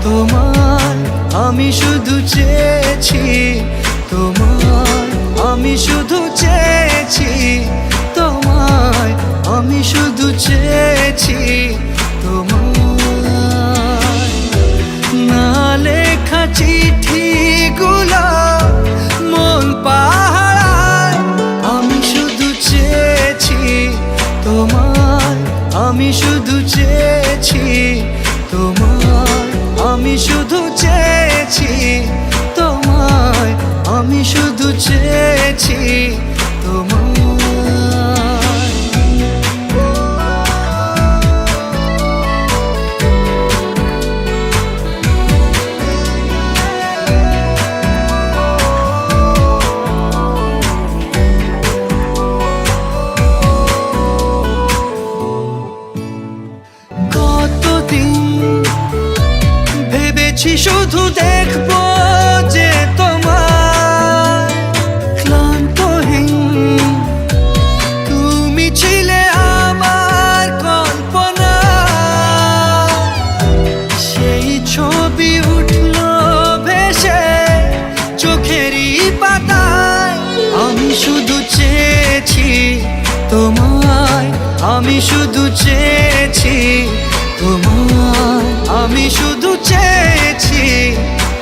তোমায় আমি শুধু চেয়েছি, তোমায় আমি শুধু চেয়েছি, তোমায় আমি শুধু চেয়েছি, তোমায়। না লেখা চিঠিগুলো মন পাহারায়, আমি শুধু চেয়েছি তোমায়, আমি শুধু চেয়েছি তোমায়, আমি শুধু চেয়েছি তোমায়, আমি শুধু চেয়েছি তোমায়। ভেবেছি শুধু দেখবো যে তোমার ক্লান্তহীন, তুমি ছিলে আমার কল্পনা, সেই ছবি উঠলো ভেসে চোখেরই পাতায়। আমি শুধু চেয়েছি তোমায়, আমি শুধু চেয়েছি তোমায়, আমি শুধু চেয়েছি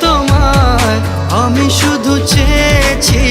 তোমায়, আমি শুধু চেয়েছি